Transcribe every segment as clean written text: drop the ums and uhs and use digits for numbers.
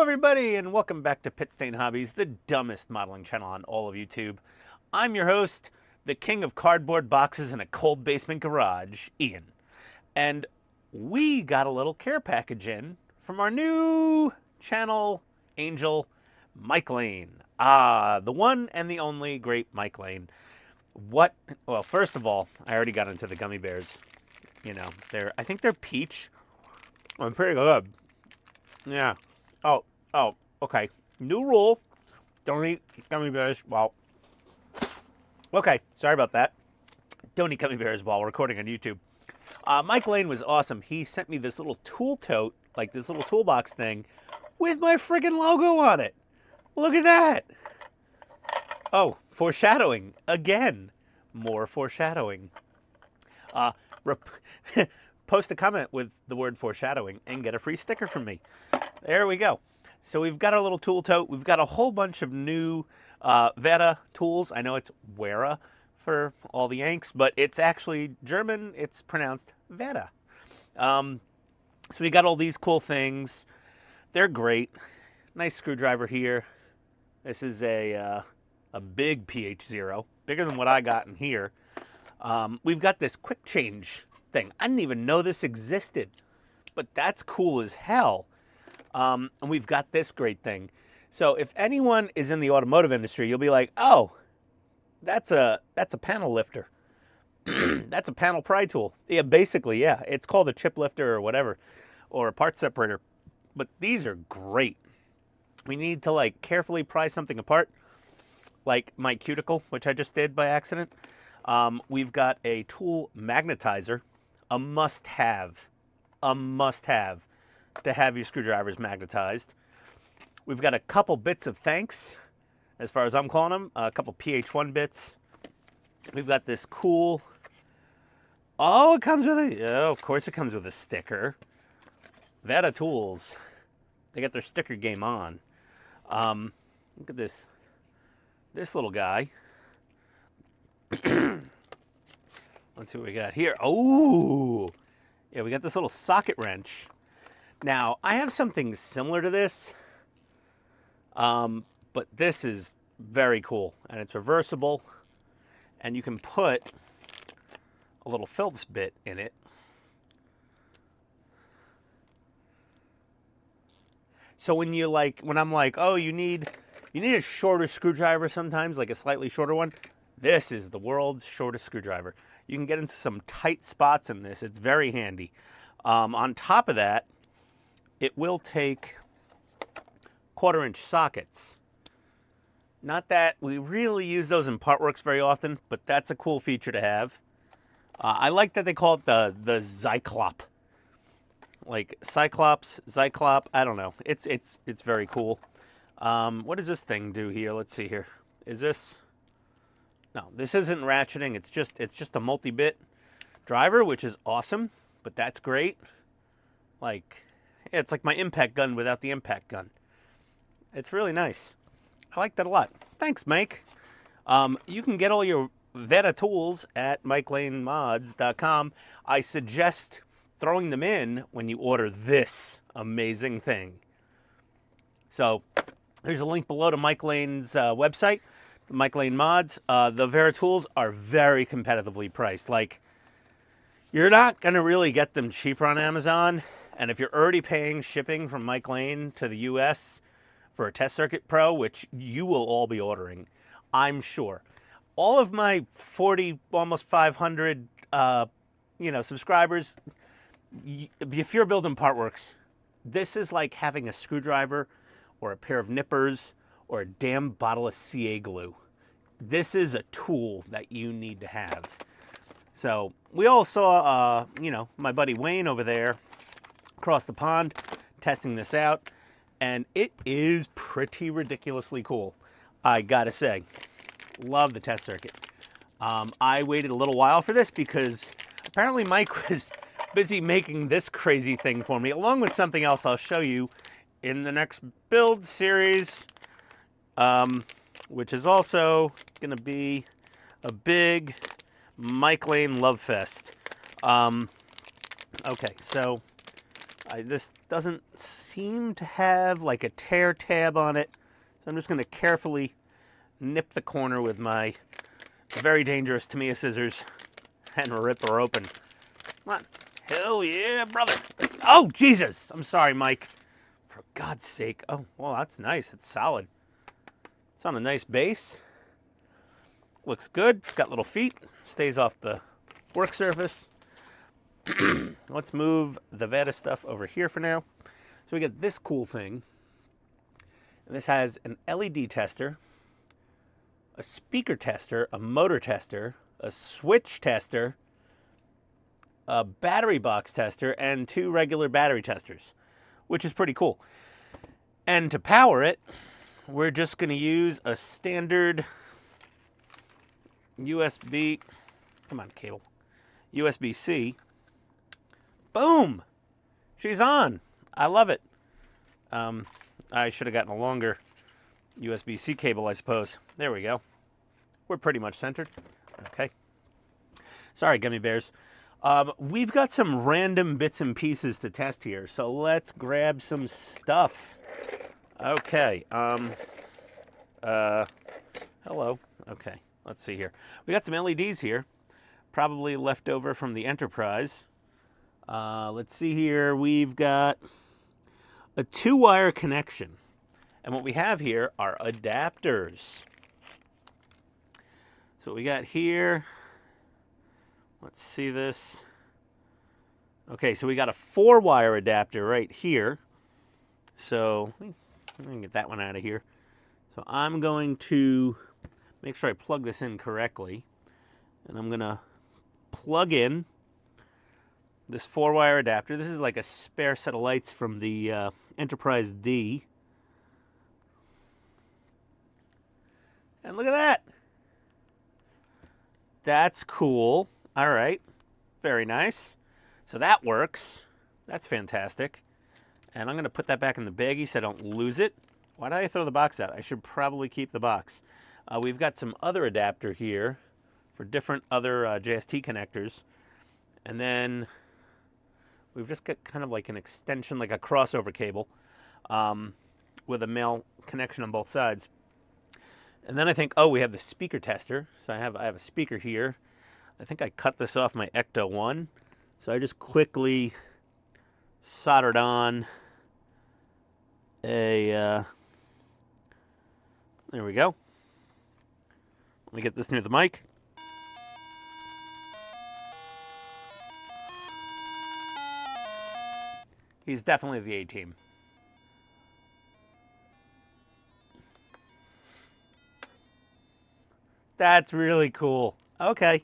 everybody, and welcome back to Pit Stain Hobbies, the dumbest modeling channel on all of YouTube. I'm your host, the king of cardboard boxes in a cold basement garage, Ian. And we got a little care package in from our new channel angel, Mike Lane. The one and the only great Mike Lane. Well, first of all, I already got into the gummy bears. You know, I think they're peach. I'm pretty good. Yeah. Oh, okay. New rule. Don't eat gummy bears while... Okay, sorry about that. Don't eat gummy bears while recording on YouTube. Mike Lane was awesome. He sent me this little tool tote, like this little toolbox thing, with my friggin' logo on it. Look at that. Oh, foreshadowing. Again. More foreshadowing. Post a comment with the word foreshadowing and get a free sticker from me. There we go. So we've got our little tool tote. We've got a whole bunch of new Wera tools. I know it's Wera for all the Yanks, but it's actually German. It's pronounced Wera. So we got all these cool things. They're great. Nice screwdriver here. This is a big PH0, bigger than what I got in here. We've got this quick change thing. I didn't even know this existed, but that's cool as hell. And we've got this great thing. So if anyone is in the automotive industry, you'll be like, oh, that's a panel lifter. That's a panel pry tool. Yeah, basically, yeah. It's called a chip lifter or whatever, or a part separator. But these are great. We need to like carefully pry something apart, like my cuticle, which I just did by accident. We've got a tool magnetizer, a must-have to have your screwdrivers magnetized. We've got a couple bits of thanks, as far as I'm calling them, a couple PH1 bits. We've got this cool, it comes with of course it comes with a sticker. Wera Tools, they got their sticker game on. Look at this little guy. Let's see what we got here. Oh, yeah, we got this little socket wrench. Now, I have something similar to this, but this is very cool, and it's reversible, and you can put a little Phillips bit in it. So when I'm like, oh, you need a shorter screwdriver sometimes, like a slightly shorter one, this is the world's shortest screwdriver. You can get into some tight spots in this. It's very handy. On top of that, it will take 1/4-inch sockets. Not that we really use those in Partworks very often, but that's a cool feature to have. I like that they call it the Zyklop. Like Cyclops, Zyklop, I don't know. It's very cool. What does this thing do here? Let's see here. Is this... No, this isn't ratcheting. It's just a multi-bit driver, which is awesome, but that's great. Like, it's like my impact gun without the impact gun. It's really nice. I like that a lot. Thanks, Mike. You can get all your Wera tools at MikeLaneMods.com. I suggest throwing them in when you order this amazing thing. So, there's a link below to Mike Lane's website. Mike Lane Mods. The Wera tools are very competitively priced. Like, you're not going to really get them cheaper on Amazon. And if you're already paying shipping from Mike Lane to the US for a Test Circuit Pro, which you will all be ordering, I'm sure. All of my 40, almost 500, subscribers, if you're building Partworks, this is like having a screwdriver or a pair of nippers or a damn bottle of CA glue. This is a tool that you need to have. So we all saw, my buddy Wayne over there across the pond testing this out, and it is pretty ridiculously cool. I gotta say, love the Test Circuit. I waited a little while for this because apparently Mike was busy making this crazy thing for me, along with something else I'll show you in the next build series. Which is also going to be a big Mike Lane love fest. Okay, so This doesn't seem to have like a tear tab on it, so I'm just going to carefully nip the corner with my very dangerous Tamiya scissors and rip her open. Come on. Hell yeah, brother. Oh, Jesus. I'm sorry, Mike. For God's sake. Oh, well, that's nice. It's solid. It's on a nice base. Looks good. It's got little feet. Stays off the work surface. Let's move the Wera stuff over here for now. So we get this cool thing. And this has an LED tester, a speaker tester, a motor tester, a switch tester, a battery box tester, and 2 regular battery testers, which is pretty cool. And to power it, we're just going to use a standard USB, come on, cable, USB-C. Boom! She's on. I love it. I should have gotten a longer USB-C cable, I suppose. There we go. We're pretty much centered. Okay. Sorry, gummy bears. We've got some random bits and pieces to test here, so let's grab some stuff. Okay. Hello. Okay. Let's see here. We got some LEDs here, probably left over from the Enterprise. Let's see here. We've got a 2-wire connection. And what we have here are adapters. So what we got here, let's see this. Okay, so we got a 4-wire adapter right here. So let me get that one out of here. So I'm going to make sure I plug this in correctly. And I'm going to plug in this 4-wire adapter. This is like a spare set of lights from the Enterprise D. And look at that. That's cool. All right. Very nice. So that works. That's fantastic. And I'm going to put that back in the baggie so I don't lose it. Why did I throw the box out? I should probably keep the box. We've got some other adapter here for different other JST connectors. And then we've just got kind of like an extension, like a crossover cable with a male connection on both sides. And then I think, oh, we have the speaker tester. So I have a speaker here. I think I cut this off my Ecto 1. So I just quickly soldered on a, there we go. Let me get this near the mic. He's definitely the A-team. That's really cool. Okay.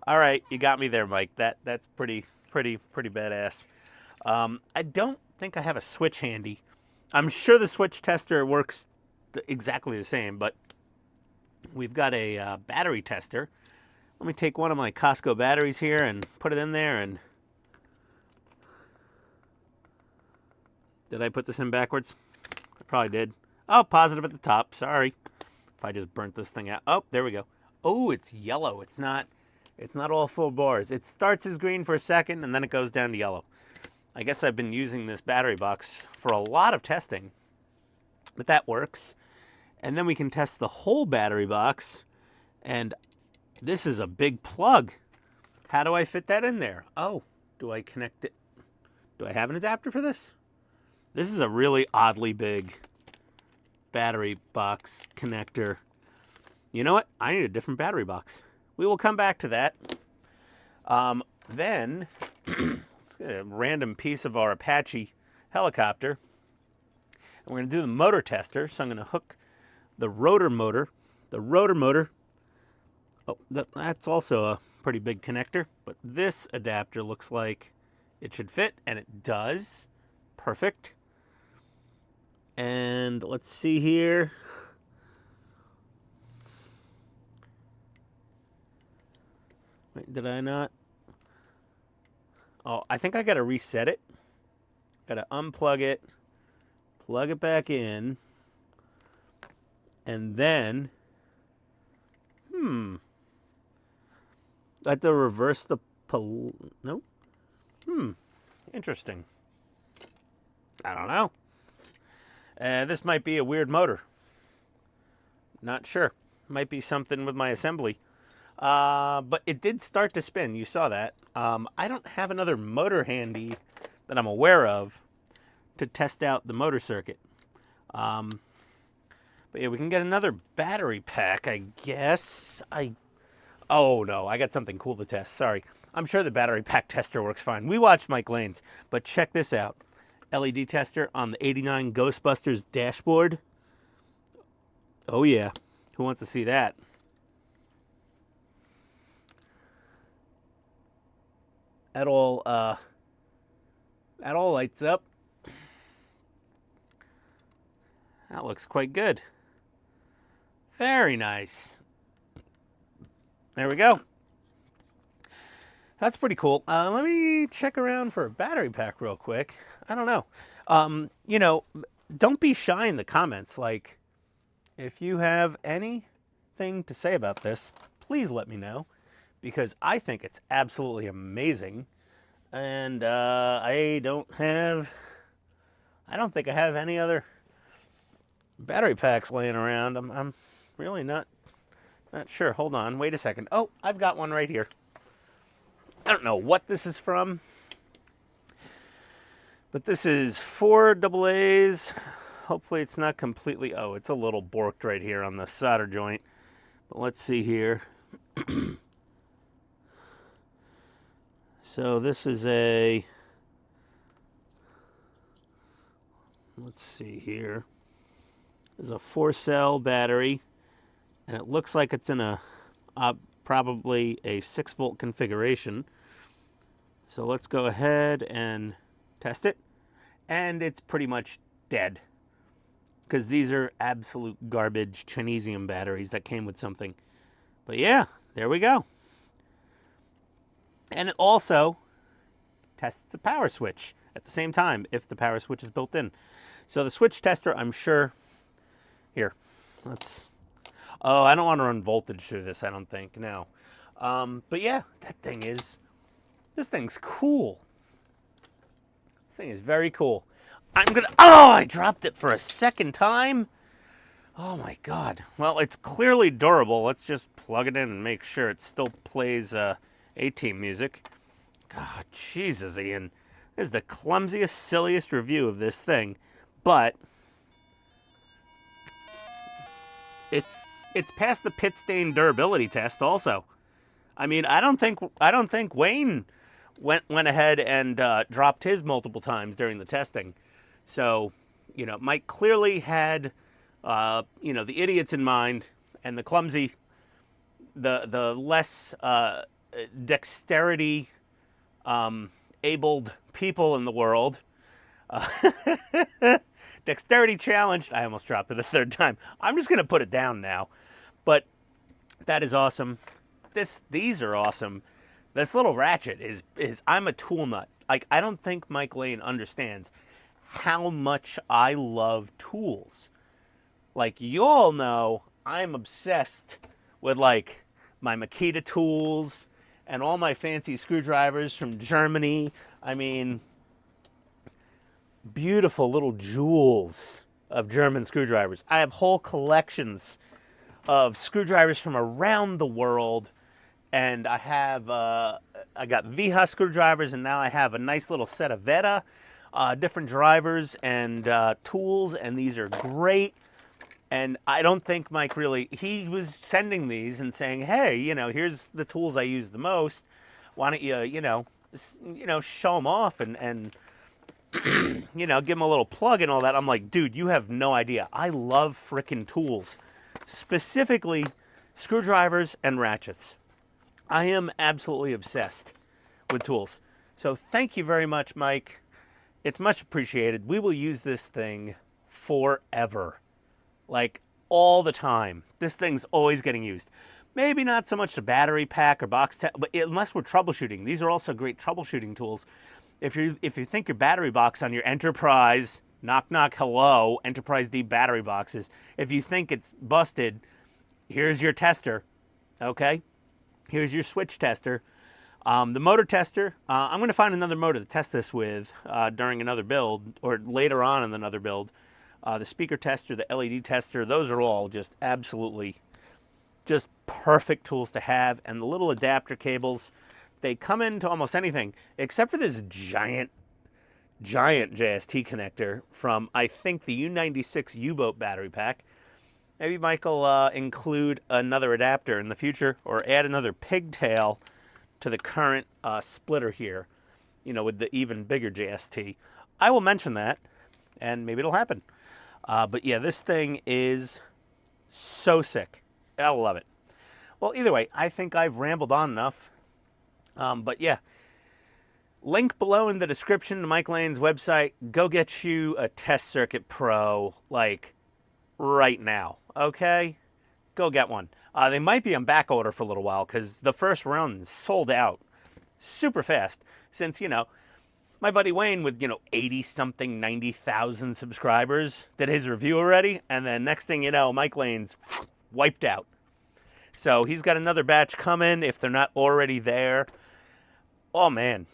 All right, you got me there, Mike. That's pretty badass. I don't think I have a switch handy. I'm sure the switch tester works exactly the same, but we've got a battery tester. Let me take one of my Costco batteries here and put it in there. And did I put this in backwards? I probably did. Oh, positive at the top. Sorry. If I just burnt this thing out. Oh, there we go. Oh, it's yellow. It's not all full bars. It starts as green for a second and then it goes down to yellow. I guess I've been using this battery box for a lot of testing, but that works. And then we can test the whole battery box, and this is a big plug. How do I fit that in there? Oh, do I connect it? Do I have an adapter for this? This is a really oddly big battery box connector. You know what? I need a different battery box. We will come back to that. Then, let's get a random piece of our Apache helicopter. And we're going to do the motor tester. So I'm going to hook the rotor motor. The rotor motor, oh, that's also a pretty big connector. But this adapter looks like it should fit, and it does. Perfect. And let's see here. Wait, did I not? Oh, I think I got to reset it. Got to unplug it, plug it back in, and then, I have to reverse the, nope. Interesting. I don't know. This might be a weird motor. Not sure. Might be something with my assembly. But it did start to spin. You saw that. I don't have another motor handy that I'm aware of to test out the motor circuit. But yeah, we can get another battery pack, I guess. Oh no, I got something cool to test. Sorry. I'm sure the battery pack tester works fine. We watched Mike Lane's, but check this out. LED tester on the 89 Ghostbusters dashboard. Oh yeah. Who wants to see that? That all lights up. That looks quite good. Very nice. There we go. That's pretty cool. Let me check around for a battery pack real quick. I don't know. You know, don't be shy in the comments. Like, if you have anything to say about this, please let me know, because I think it's absolutely amazing. And I don't think I have any other battery packs laying around. I'm really not sure. Hold on, wait a second. Oh, I've got one right here. I don't know what this is from, but this is 4 AA's. Hopefully it's not completely, oh, it's a little borked right here on the solder joint. But let's see here. So this is let's see here. There's a 4-cell battery, and it looks like it's in a probably a 6-volt configuration. So let's go ahead and test it. And it's pretty much dead, because these are absolute garbage Chinesium batteries that came with something. But yeah, there we go. And it also tests the power switch at the same time if the power switch is built in. So the switch tester, I'm sure, here, let's, oh, I don't want to run voltage through this, I don't think, no. But yeah, this thing's cool. This thing is very cool. Oh, I dropped it for a second time. Oh my God. Well, it's clearly durable. Let's just plug it in and make sure it still plays A-Team music. God, Jesus, Ian. This is the clumsiest, silliest review of this thing. But it's past the pit stain durability test also. I mean, I don't think Wayne went ahead and dropped his multiple times during the testing. So, you know, Mike clearly had you know, the idiots in mind, and the clumsy, the less dexterity abled people in the world. Dexterity challenged. I almost dropped it a third time. I'm just gonna put it down now. But that is awesome. These are awesome. This little ratchet is I'm a tool nut. Like, I don't think Mike Lane understands how much I love tools. Like, you all know, I'm obsessed with, like, my Makita tools and all my fancy screwdrivers from Germany. I mean, beautiful little jewels of German screwdrivers. I have whole collections of screwdrivers from around the world, and I have I got Viha screwdrivers, and now I have a nice little set of Wera, different drivers and tools, and these are great. And I don't think Mike really, he was sending these and saying, hey, you know, here's the tools I use the most. Why don't you, you know, show them off and you know, give them a little plug and all that. I'm like, dude, you have no idea. I love frickin' tools, specifically screwdrivers and ratchets. I am absolutely obsessed with tools. So thank you very much, Mike. It's much appreciated. We will use this thing forever. Like, all the time. This thing's always getting used. Maybe not so much the battery pack or box test, but unless we're troubleshooting. These are also great troubleshooting tools. If you think your battery box on your Enterprise, knock knock hello, Enterprise D battery boxes, if you think it's busted, here's your tester, okay? Here's your switch tester. The motor tester, I'm going to find another motor to test this with during another build or later on in another build. The speaker tester, the LED tester, those are all just absolutely just perfect tools to have. And the little adapter cables, they come into almost anything except for this giant JST connector from, I think, the U-96 U-boat battery pack. Maybe Mike will include another adapter in the future or add another pigtail to the current splitter here, with the even bigger JST. I will mention that, and maybe it'll happen. But yeah, this thing is so sick. I love it. Well, either way, I think I've rambled on enough. But yeah, link below in the description to Mike Lane's website. Go get you a Test Circuit Pro, like, right now, okay? Go get one. They might be on back order for a little while because the first round sold out super fast since, my buddy Wayne with, 80-something, 90,000 subscribers did his review already. And then next thing you know, Mike Lane's wiped out. So he's got another batch coming if they're not already there. Oh, man.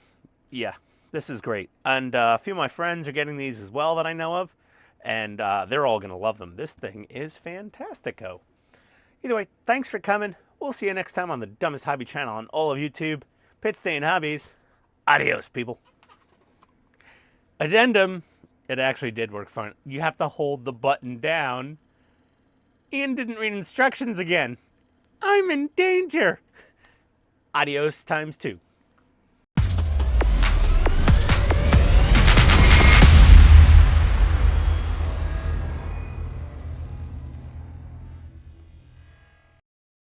Yeah, this is great. And a few of my friends are getting these as well that I know of. And they're all going to love them. This thing is fantastico. Either way, thanks for coming. We'll see you next time on the dumbest hobby channel on all of YouTube. Pit Stain Hobbies. Adios, people. Addendum. It actually did work fine. You have to hold the button down. Ian didn't read instructions again. I'm in danger. Adios times 2.